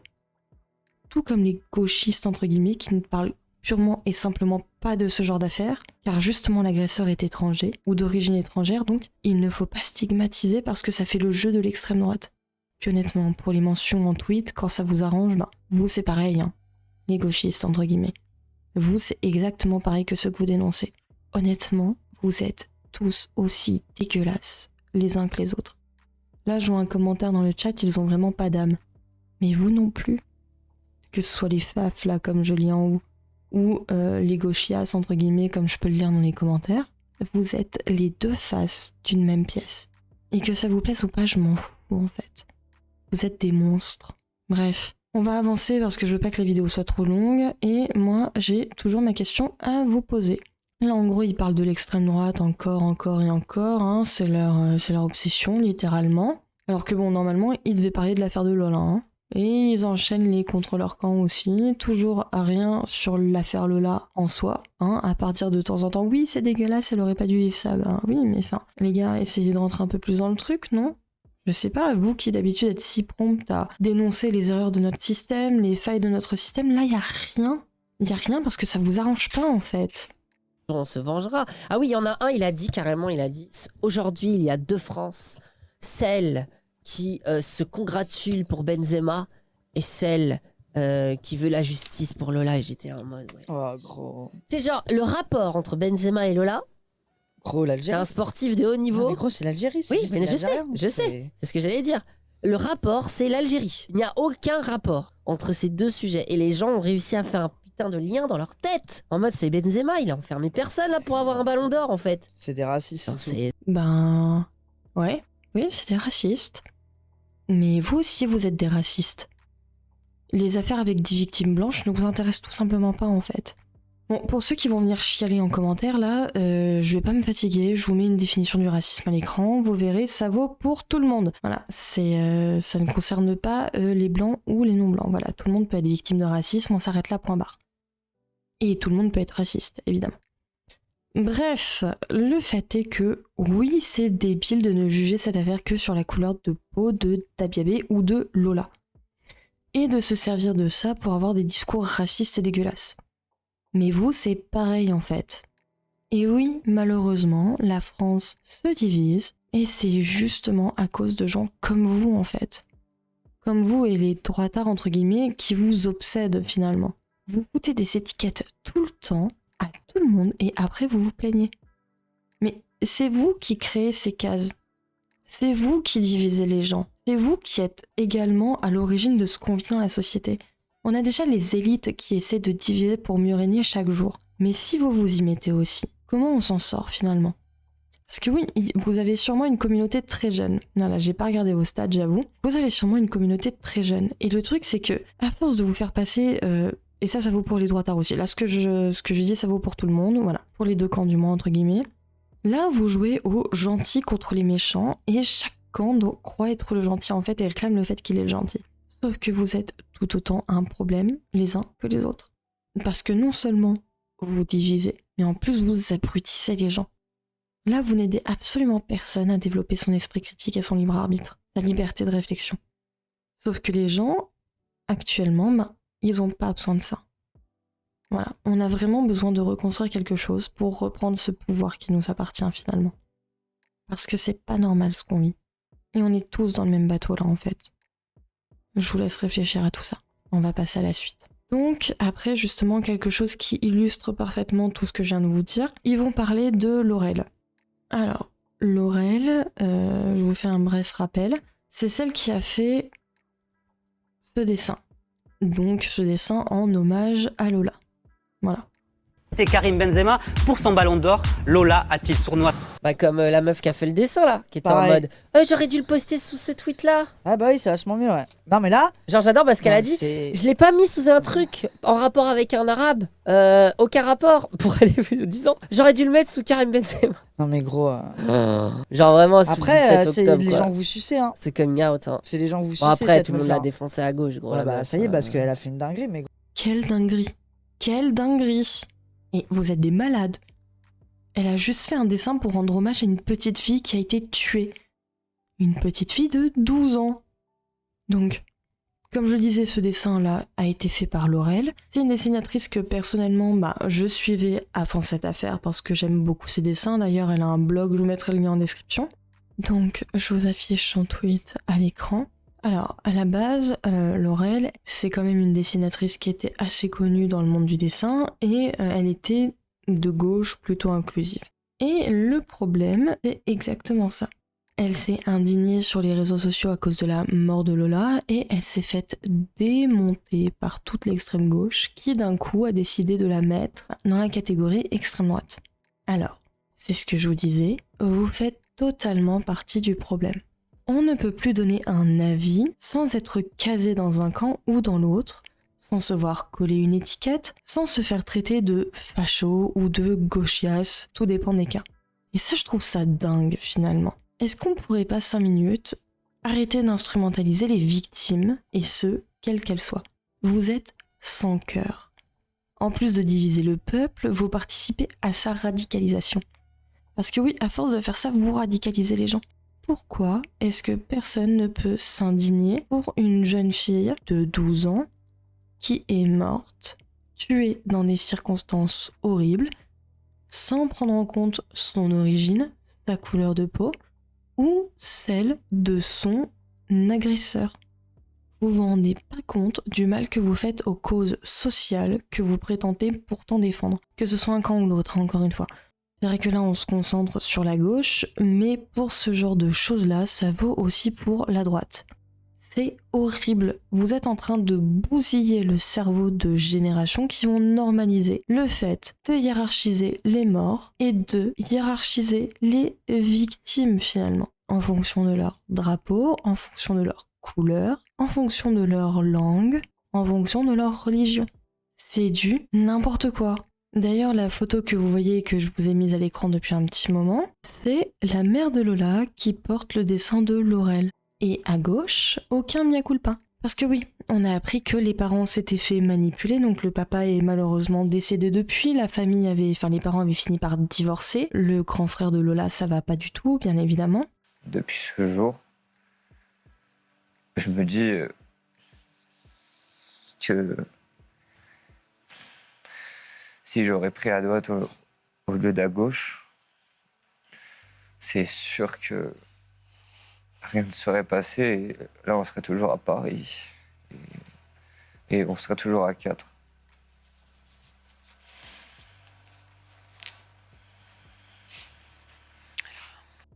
Tout comme les gauchistes, entre guillemets, qui ne parlent purement et simplement pas de ce genre d'affaires, car justement l'agresseur est étranger, ou d'origine étrangère, donc il ne faut pas stigmatiser parce que ça fait le jeu de l'extrême droite. Puis honnêtement, pour les mentions en tweet, quand ça vous arrange, vous c'est pareil, les gauchistes, entre guillemets. Vous, c'est exactement pareil que ceux que vous dénoncez. Honnêtement, vous êtes tous aussi dégueulasses les uns que les autres. Là, je vois un commentaire dans le chat, ils ont vraiment pas d'âme. Mais vous non plus. Que ce soit les faf, là, comme je lis en haut, ou les gauchias, entre guillemets, comme je peux le lire dans les commentaires, vous êtes les deux faces d'une même pièce. Et que ça vous plaise ou pas, je m'en fous, en fait. Vous êtes des monstres. Bref, on va avancer parce que je veux pas que la vidéo soit trop longue, et moi, j'ai toujours ma question à vous poser. Là, en gros, ils parlent de l'extrême droite encore et encore, hein. C'est leur obsession, littéralement. Alors que bon, normalement, ils devaient parler de l'affaire de Lola, hein. Et ils enchaînent les contre leur camp aussi, toujours à rien sur l'affaire Lola en soi, hein, à partir de temps en temps, oui c'est dégueulasse, elle aurait pas dû vivre ça, ben oui mais enfin, les gars, essayez de rentrer un peu plus dans le truc, non? Je sais pas, vous qui d'habitude êtes si prompt à dénoncer les erreurs de notre système, les failles de notre système, là y a rien parce que ça vous arrange pas en fait. On se vengera. Ah oui, il y en a un, il a dit, aujourd'hui il y a deux France, celle qui se congratule pour Benzema et celle qui veut la justice pour Lola. Et j'étais en mode, ouais. Oh, gros. C'est genre, le rapport entre Benzema et Lola, Gros, l'Algérie. c'est un sportif de haut niveau. Non, mais gros, c'est l'Algérie. Oui, mais je sais. C'est ce que j'allais dire. Le rapport, c'est l'Algérie. Il n'y a aucun rapport entre ces deux sujets. Et les gens ont réussi à faire un putain de lien dans leur tête. En mode, c'est Benzema, il a enfermé personne là pour avoir un ballon d'or, en fait. C'est des racistes. Non, c'est... Ben... ouais, oui, c'est des racistes. Mais vous aussi, vous êtes des racistes. Les affaires avec 10 victimes blanches ne vous intéressent tout simplement pas, en fait. Bon, pour ceux qui vont venir chialer en commentaire, là, je vais pas me fatiguer, je vous mets une définition du racisme à l'écran, vous verrez, ça vaut pour tout le monde. Voilà, ça ne concerne pas les blancs ou les non-blancs. Voilà, tout le monde peut être victime de racisme, on s'arrête là, point barre. Et tout le monde peut être raciste, évidemment. Bref, le fait est que, oui, c'est débile de ne juger cette affaire que sur la couleur de peau de Tabiabé ou de Lola. Et de se servir de ça pour avoir des discours racistes et dégueulasses. Mais vous, c'est pareil en fait. Et oui, malheureusement, la France se divise, et c'est justement à cause de gens comme vous en fait. Comme vous et les droitards entre guillemets qui vous obsèdent finalement. Vous foutez des étiquettes tout le temps, à tout le monde, et après vous vous plaignez. Mais c'est vous qui créez ces cases. C'est vous qui divisez les gens. C'est vous qui êtes également à l'origine de ce qu'on vit dans la société. On a déjà les élites qui essaient de diviser pour mieux régner chaque jour. Mais si vous vous y mettez aussi, comment on s'en sort finalement? Parce que oui, vous avez sûrement une communauté très jeune. Non là, j'ai pas regardé vos stats, j'avoue. Vous avez sûrement une communauté très jeune. Et le truc, c'est que, à force de vous faire passer... et ça vaut pour les droitards aussi. Là, ce que je dis, ça vaut pour tout le monde. Voilà, pour les deux camps du moins, entre guillemets. Là, vous jouez aux gentils contre les méchants. Et chaque camp croit être le gentil, en fait, et réclame le fait qu'il est le gentil. Sauf que vous êtes tout autant un problème, les uns que les autres. Parce que non seulement vous divisez, mais en plus vous abrutissez les gens. Là, vous n'aidez absolument personne à développer son esprit critique et son libre arbitre, sa liberté de réflexion. Sauf que les gens, actuellement, ils n'ont pas besoin de ça. Voilà, on a vraiment besoin de reconstruire quelque chose pour reprendre ce pouvoir qui nous appartient finalement. Parce que c'est pas normal ce qu'on vit. Et on est tous dans le même bateau là en fait. Je vous laisse réfléchir à tout ça. On va passer à la suite. Donc, après, justement, quelque chose qui illustre parfaitement tout ce que je viens de vous dire. Ils vont parler de Laurel. Alors, Laurel, je vous fais un bref rappel. C'est celle qui a fait ce dessin. Donc, ce dessin en hommage à Lola. Voilà. Et Karim Benzema pour son ballon d'or. Lola a-t-il sournois? Bah comme la meuf qui a fait le dessin là, qui était Pareil. en mode j'aurais dû le poster sous ce tweet là. Ah bah oui, c'est vachement mieux, ouais. Non mais là... Genre j'adore parce qu'elle non, a dit c'est- je l'ai pas mis sous un truc en rapport avec un arabe. Aucun rapport pour aller disant j'aurais dû le mettre sous Karim Benzema. Non mais gros... Genre vraiment sous Après, le 17 c'est octobre les quoi. gens que vous sucez, hein. C'est coming out hein. C'est les gens que vous sucez, Bon après cette tout le monde meuf-là. l'a défoncé à gauche gros. Ouais, la bah meuf, ça y est, parce qu'elle a fait une dinguerie, mais... Quelle dinguerie. Quelle dinguerie. Et vous êtes des malades. Elle a juste fait un dessin pour rendre hommage à une petite fille qui a été tuée. Une petite fille de 12 ans. Donc, comme je le disais, ce dessin-là a été fait par Laurel. C'est une dessinatrice que personnellement, je suivais avant cette affaire parce que j'aime beaucoup ses dessins. D'ailleurs, elle a un blog, je vous mettrai le lien en description. Donc, je vous affiche son tweet à l'écran. Alors, à la base, Laurel, c'est quand même une dessinatrice qui était assez connue dans le monde du dessin et elle était de gauche plutôt inclusive. Et le problème, c'est exactement ça. Elle s'est indignée sur les réseaux sociaux à cause de la mort de Lola et elle s'est faite démonter par toute l'extrême gauche qui d'un coup a décidé de la mettre dans la catégorie extrême droite. Alors, c'est ce que je vous disais, vous faites totalement partie du problème. On ne peut plus donner un avis sans être casé dans un camp ou dans l'autre, sans se voir coller une étiquette, sans se faire traiter de facho ou de gauchias, tout dépend des cas. Et ça, je trouve ça dingue finalement. Est-ce qu'on pourrait pas 5 minutes arrêter d'instrumentaliser les victimes, et ce, quelles qu'elles soient? Vous êtes sans cœur. En plus de diviser le peuple, vous participez à sa radicalisation. Parce que oui, à force de faire ça, vous radicalisez les gens. Pourquoi est-ce que personne ne peut s'indigner pour une jeune fille de 12 ans qui est morte, tuée dans des circonstances horribles, sans prendre en compte son origine, sa couleur de peau, ou celle de son agresseur? Vous vous rendez pas compte du mal que vous faites aux causes sociales que vous prétendez pourtant défendre, que ce soit un camp ou l'autre, encore une fois. C'est vrai que là on se concentre sur la gauche, mais pour ce genre de choses-là, ça vaut aussi pour la droite. C'est horrible. Vous êtes en train de bousiller le cerveau de générations qui vont normaliser le fait de hiérarchiser les morts et de hiérarchiser les victimes finalement, en fonction de leur drapeau, en fonction de leur couleur, en fonction de leur langue, en fonction de leur religion. C'est du n'importe quoi. D'ailleurs, la photo que vous voyez et que je vous ai mise à l'écran depuis un petit moment, c'est la mère de Lola qui porte le dessin de Laurel. Et à gauche, aucun mea culpa. Parce que oui, on a appris que les parents s'étaient fait manipuler, donc le papa est malheureusement décédé depuis, les parents avaient fini par divorcer, le grand frère de Lola, ça va pas du tout, bien évidemment. Depuis ce jour, je me dis que si j'aurais pris à droite au lieu d'à gauche, c'est sûr que rien ne serait passé et là on serait toujours à Paris et on serait toujours à 4.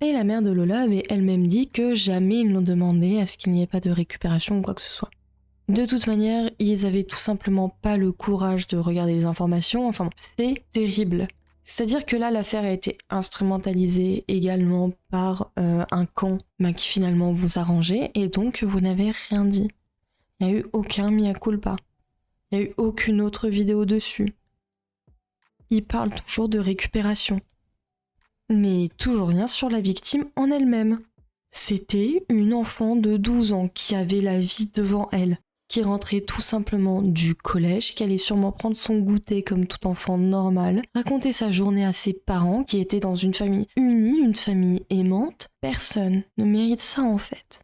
Et la mère de Lola avait elle-même dit que jamais ils n'ont demandé à ce qu'il n'y ait pas de récupération ou quoi que ce soit. De toute manière, ils avaient tout simplement pas le courage de regarder les informations, enfin c'est terrible. C'est-à-dire que là, l'affaire a été instrumentalisée également par un camp qui finalement vous arrangeait, et donc vous n'avez rien dit. Il n'y a eu aucun mea culpa. Il n'y a eu aucune autre vidéo dessus. Ils parlent toujours de récupération. Mais toujours rien sur la victime en elle-même. C'était une enfant de 12 ans qui avait la vie devant elle, qui rentrait tout simplement du collège, qui allait sûrement prendre son goûter comme tout enfant normal, raconter sa journée à ses parents, qui étaient dans une famille unie, une famille aimante. Personne ne mérite ça en fait.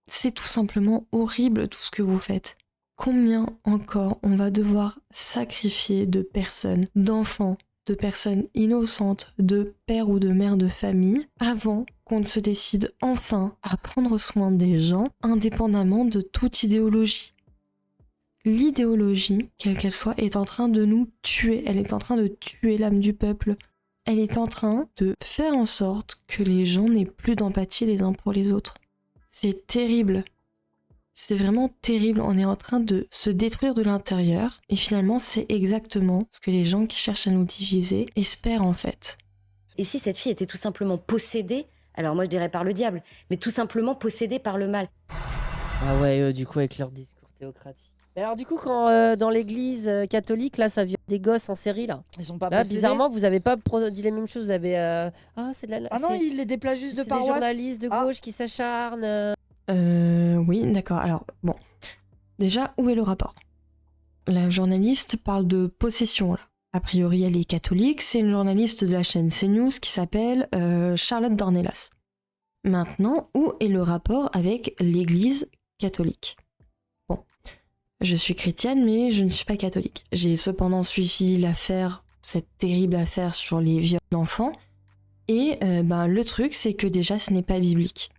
C'est tout simplement horrible tout ce que vous faites. Combien encore on va devoir sacrifier de personnes, d'enfants, de personnes innocentes, de pères ou de mères de famille, avant qu'on ne se décide enfin à prendre soin des gens, indépendamment de toute idéologie. L'idéologie, quelle qu'elle soit, est en train de nous tuer. Elle est en train de tuer l'âme du peuple. Elle est en train de faire en sorte que les gens n'aient plus d'empathie les uns pour les autres. C'est terrible. C'est vraiment terrible. On est en train de se détruire de l'intérieur. Et finalement, c'est exactement ce que les gens qui cherchent à nous diviser espèrent en fait. Et si cette fille était tout simplement possédée, alors moi je dirais par le diable, mais tout simplement possédée par le mal. Ah ouais, du coup avec leur discours théocratique. Mais alors du coup quand dans l'église catholique là ça viole des gosses en série là. Ils sont pas là possédés. Bizarrement vous avez pas dit les mêmes choses, vous avez c'est de la Ah non, ils les déplacent juste de paroisse. C'est des journalistes de gauche qui s'acharnent. Oui, d'accord. Alors bon, déjà où est le rapport? La journaliste parle de possession là. A priori, elle est catholique, c'est une journaliste de la chaîne CNews qui s'appelle Charlotte Dornelas. Maintenant, où est le rapport avec l'église catholique? Bon, je suis chrétienne, mais je ne suis pas catholique. J'ai cependant suivi l'affaire, cette terrible affaire sur les viols d'enfants, et le truc, c'est que déjà, ce n'est pas biblique.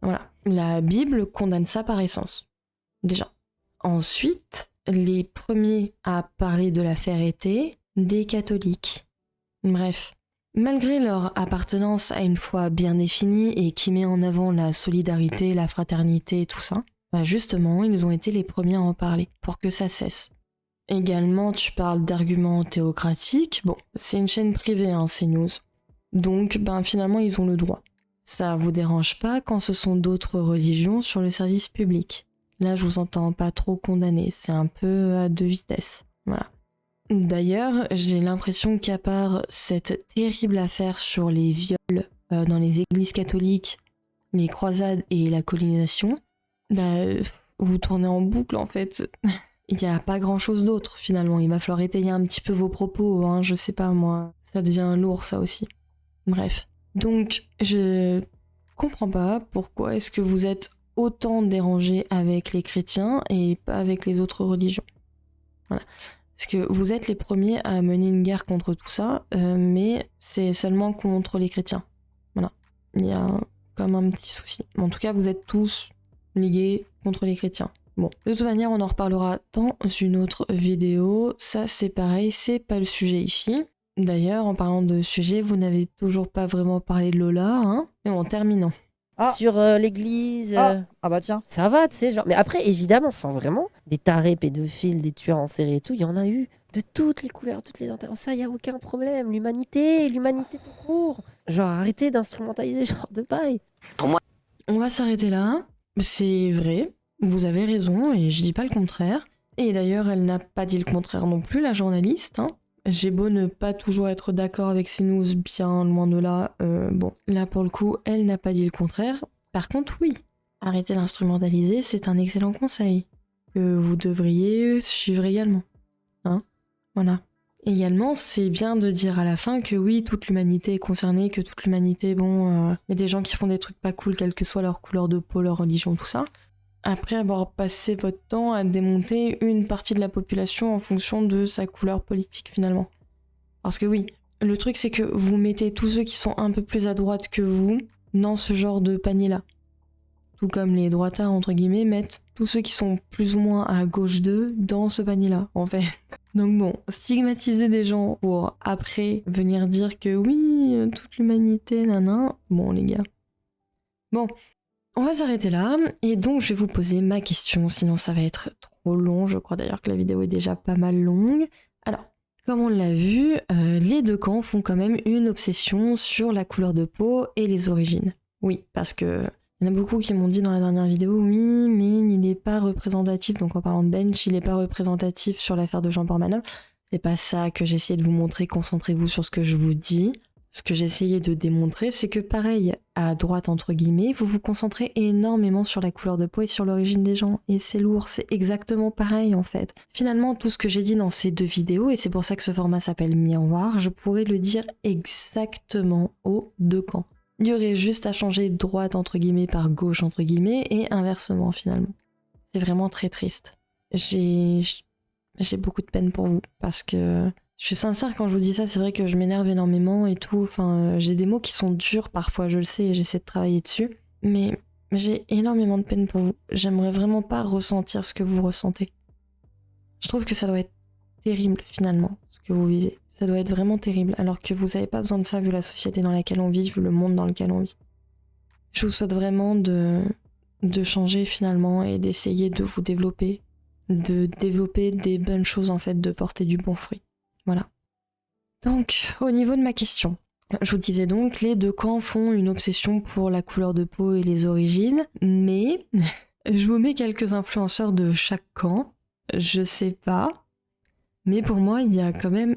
Voilà. La Bible condamne ça par essence, déjà. Ensuite, les premiers à parler de l'affaire étaient des catholiques. Bref, malgré leur appartenance à une foi bien définie et qui met en avant la solidarité, la fraternité et tout ça, bah justement, ils ont été les premiers à en parler pour que ça cesse. Également, tu parles d'arguments théocratiques. Bon, c'est une chaîne privée, hein, CNews. Donc, finalement, ils ont le droit. Ça vous dérange pas quand ce sont d'autres religions sur le service public. Là, je vous entends pas trop condamner, c'est un peu à deux vitesses. Voilà. D'ailleurs, j'ai l'impression qu'à part cette terrible affaire sur les viols dans les églises catholiques, les croisades et la colonisation, vous tournez en boucle en fait. Il n'y a pas grand chose d'autre finalement. Il va falloir étayer un petit peu vos propos, hein, je sais pas moi. Ça devient lourd ça aussi. Bref. Donc, je comprends pas pourquoi est-ce que vous êtes autant dérangés avec les chrétiens et pas avec les autres religions. Voilà. Parce que vous êtes les premiers à mener une guerre contre tout ça, mais c'est seulement contre les chrétiens. Voilà. Il y a comme un petit souci. En tout cas, vous êtes tous ligués contre les chrétiens. Bon, de toute manière, on en reparlera dans une autre vidéo. Ça, c'est pareil, c'est pas le sujet ici. D'ailleurs, en parlant de sujet, vous n'avez toujours pas vraiment parlé de Lola, hein. Et en terminant. Sur l'église. Ah bah tiens. Ça va, tu sais, genre. Mais après, évidemment, enfin vraiment, des tarés pédophiles, des tueurs en série et tout, il y en a eu de toutes les couleurs, toutes les ça, il n'y a aucun problème. L'humanité tout court. Genre, arrêtez d'instrumentaliser ce genre de bail. Pour moi. On va s'arrêter là. C'est vrai, vous avez raison, et je dis pas le contraire. Et d'ailleurs, elle n'a pas dit le contraire non plus, la journaliste, hein. J'ai beau ne pas toujours être d'accord avec CNews, bien loin de là, bon, là pour le coup, elle n'a pas dit le contraire. Par contre, oui, arrêter d'instrumentaliser, c'est un excellent conseil, que vous devriez suivre également. Hein, voilà. Également, c'est bien de dire à la fin que oui, toute l'humanité est concernée, que toute l'humanité, bon, y a des gens qui font des trucs pas cool, quelle que soit leur couleur de peau, leur religion, tout ça. Après avoir passé votre temps à démonter une partie de la population en fonction de sa couleur politique finalement. Parce que oui, le truc c'est que vous mettez tous ceux qui sont un peu plus à droite que vous dans ce genre de panier-là. Tout comme les droitards entre guillemets mettent tous ceux qui sont plus ou moins à gauche d'eux dans ce panier-là en fait. Donc bon, stigmatiser des gens pour après venir dire que oui, toute l'humanité, nanan, bon les gars. Bon. On va s'arrêter là, et donc je vais vous poser ma question, sinon ça va être trop long, je crois d'ailleurs que la vidéo est déjà pas mal longue. Alors, comme on l'a vu, les deux camps font quand même une obsession sur la couleur de peau et les origines. Oui, parce que il y en a beaucoup qui m'ont dit dans la dernière vidéo, oui, mais il n'est pas représentatif, donc en parlant de Bench, il n'est pas représentatif sur l'affaire de Jean Portmanov. C'est pas ça que j'ai essayé de vous montrer, concentrez-vous sur ce que je vous dis. Ce que j'ai essayé de démontrer, c'est que pareil, à droite entre guillemets, vous vous concentrez énormément sur la couleur de peau et sur l'origine des gens. Et c'est lourd, c'est exactement pareil en fait. Finalement, tout ce que j'ai dit dans ces deux vidéos, et c'est pour ça que ce format s'appelle Miroir, je pourrais le dire exactement aux deux camps. Il y aurait juste à changer droite entre guillemets par gauche entre guillemets, et inversement finalement. C'est vraiment très triste. J'ai beaucoup de peine pour vous, parce que... Je suis sincère quand je vous dis ça, c'est vrai que je m'énerve énormément et tout, enfin j'ai des mots qui sont durs parfois, je le sais, et j'essaie de travailler dessus, mais j'ai énormément de peine pour vous. J'aimerais vraiment pas ressentir ce que vous ressentez. Je trouve que ça doit être terrible finalement, ce que vous vivez. Ça doit être vraiment terrible, alors que vous avez pas besoin de ça vu la société dans laquelle on vit, vu le monde dans lequel on vit. Je vous souhaite vraiment de changer finalement et d'essayer de vous développer, de développer des bonnes choses en fait, de porter du bon fruit. Voilà. Donc, au niveau de ma question, je vous disais donc, les deux camps font une obsession pour la couleur de peau et les origines, mais je vous mets quelques influenceurs de chaque camp, je sais pas, mais pour moi, il y a quand même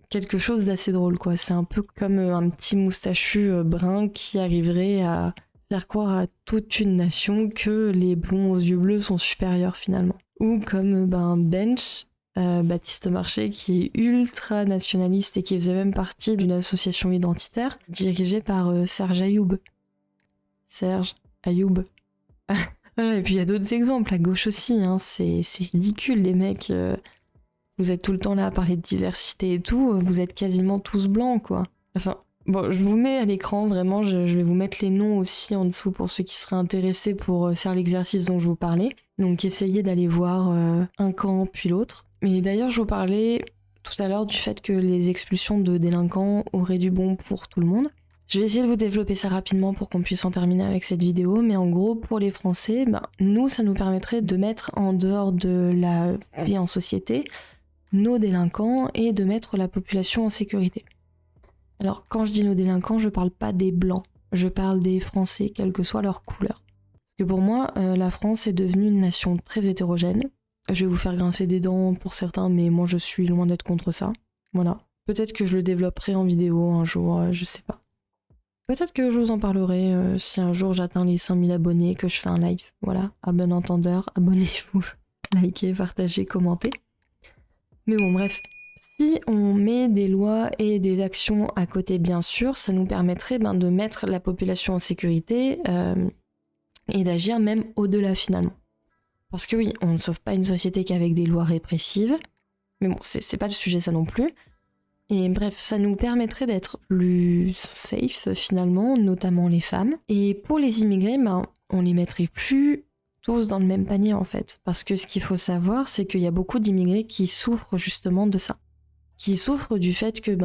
quelque chose d'assez drôle, quoi. C'est un peu comme un petit moustachu brun qui arriverait à faire croire à toute une nation que les blonds aux yeux bleus sont supérieurs finalement. Ou comme Bench, Baptiste Marché, qui est ultra nationaliste et qui faisait même partie d'une association identitaire dirigée par Serge Ayoub. Serge Ayoub. Voilà, et puis il y a d'autres exemples à gauche aussi, hein. C'est ridicule les mecs. Vous êtes tout le temps là à parler de diversité et tout, vous êtes quasiment tous blancs quoi. Enfin, Bon, je vous mets à l'écran, vraiment, je vais vous mettre les noms aussi en dessous pour ceux qui seraient intéressés pour faire l'exercice dont je vous parlais. Donc essayez d'aller voir un camp puis l'autre. Mais d'ailleurs, je vous parlais tout à l'heure du fait que les expulsions de délinquants auraient du bon pour tout le monde. Je vais essayer de vous développer ça rapidement pour qu'on puisse en terminer avec cette vidéo, mais en gros, pour les Français, nous, ça nous permettrait de mettre en dehors de la vie en société nos délinquants et de mettre la population en sécurité. Alors, quand je dis nos délinquants, je parle pas des blancs, je parle des Français, quelle que soit leur couleur. Parce que pour moi, la France est devenue une nation très hétérogène. Je vais vous faire grincer des dents pour certains, mais moi je suis loin d'être contre ça. Voilà. Peut-être que je le développerai en vidéo un jour, je sais pas. Peut-être que je vous en parlerai si un jour j'atteins les 5000 abonnés, que je fais un live. Voilà, à bon entendeur, abonnez-vous, likez, partagez, commentez. Mais bon, bref. Si on met des lois et des actions à côté, bien sûr, ça nous permettrait de mettre la population en sécurité et d'agir même au-delà finalement. Parce que oui, on ne sauve pas une société qu'avec des lois répressives, mais bon, c'est pas le sujet ça non plus. Et bref, ça nous permettrait d'être plus safe finalement, notamment les femmes. Et pour les immigrés, on les mettrait plus tous dans le même panier en fait. Parce que ce qu'il faut savoir, c'est qu'il y a beaucoup d'immigrés qui souffrent justement de ça. Qui souffrent du fait que,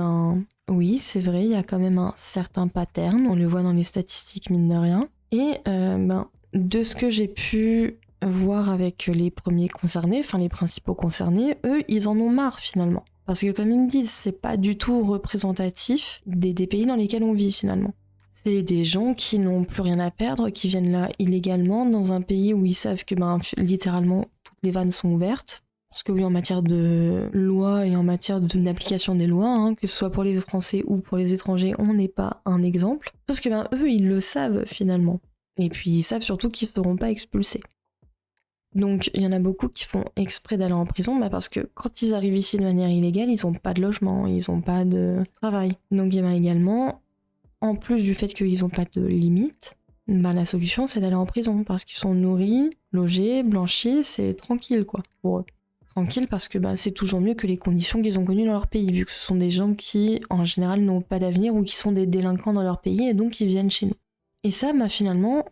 oui, c'est vrai, il y a quand même un certain pattern, on le voit dans les statistiques mine de rien. Et de ce que j'ai pu voir avec les premiers concernés, enfin les principaux concernés, eux, ils en ont marre finalement. Parce que comme ils me disent, c'est pas du tout représentatif des pays dans lesquels on vit finalement. C'est des gens qui n'ont plus rien à perdre, qui viennent là illégalement dans un pays où ils savent que littéralement toutes les vannes sont ouvertes. Parce que oui, en matière de loi et en matière d'application des lois, que ce soit pour les Français ou pour les étrangers, on n'est pas un exemple. Sauf que eux, ils le savent finalement. Et puis ils savent surtout qu'ils ne seront pas expulsés. Donc il y en a beaucoup qui font exprès d'aller en prison parce que quand ils arrivent ici de manière illégale, ils n'ont pas de logement, ils n'ont pas de travail. Donc il y a également, en plus du fait qu'ils n'ont pas de limite, la solution c'est d'aller en prison parce qu'ils sont nourris, logés, blanchis, c'est tranquille quoi pour eux. Tranquille parce que c'est toujours mieux que les conditions qu'ils ont connues dans leur pays, vu que ce sont des gens qui en général n'ont pas d'avenir ou qui sont des délinquants dans leur pays et donc ils viennent chez nous. Et ça, finalement,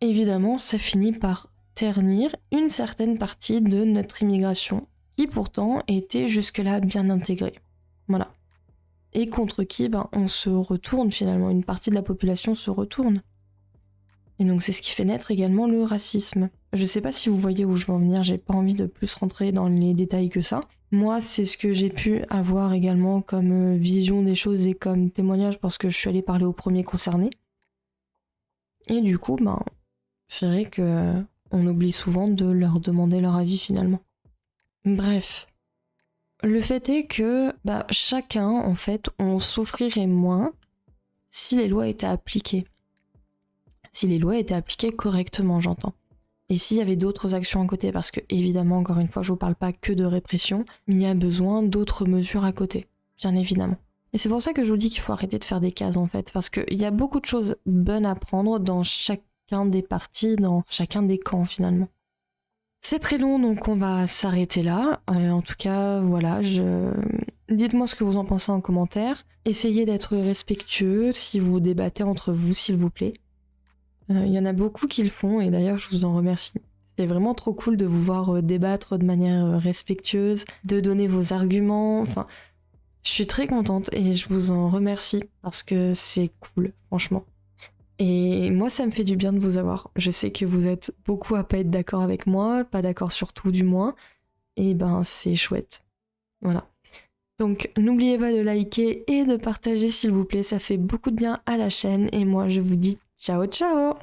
évidemment, ça finit par ternir une certaine partie de notre immigration, qui pourtant était jusque-là bien intégrée. Voilà. Et contre qui on se retourne finalement, une partie de la population se retourne. Et donc c'est ce qui fait naître également le racisme. Je sais pas si vous voyez où je veux en venir, j'ai pas envie de plus rentrer dans les détails que ça. Moi, c'est ce que j'ai pu avoir également comme vision des choses et comme témoignage parce que je suis allée parler aux premiers concernés. Et du coup, c'est vrai que on oublie souvent de leur demander leur avis finalement. Bref. Le fait est que chacun, en fait, on souffrirait moins si les lois étaient appliquées. Si les lois étaient appliquées correctement, j'entends. Et s'il y avait d'autres actions à côté, parce que évidemment, encore une fois, je vous parle pas que de répression, mais il y a besoin d'autres mesures à côté, bien évidemment. Et c'est pour ça que je vous dis qu'il faut arrêter de faire des cases en fait, parce qu'il y a beaucoup de choses bonnes à prendre dans chacun des partis, dans chacun des camps finalement. C'est très long, donc on va s'arrêter là. En tout cas, voilà, dites-moi ce que vous en pensez en commentaire. Essayez d'être respectueux si vous débattez entre vous, s'il vous plaît. Il y en a beaucoup qui le font, et d'ailleurs, je vous en remercie. C'est vraiment trop cool de vous voir débattre de manière respectueuse, de donner vos arguments. Enfin, je suis très contente et je vous en remercie parce que c'est cool, franchement. Et moi, ça me fait du bien de vous avoir. Je sais que vous êtes beaucoup à pas être d'accord avec moi, pas d'accord sur tout du moins. Et c'est chouette. Voilà. Donc, n'oubliez pas de liker et de partager s'il vous plaît. Ça fait beaucoup de bien à la chaîne. Et moi, je vous dis ciao ciao!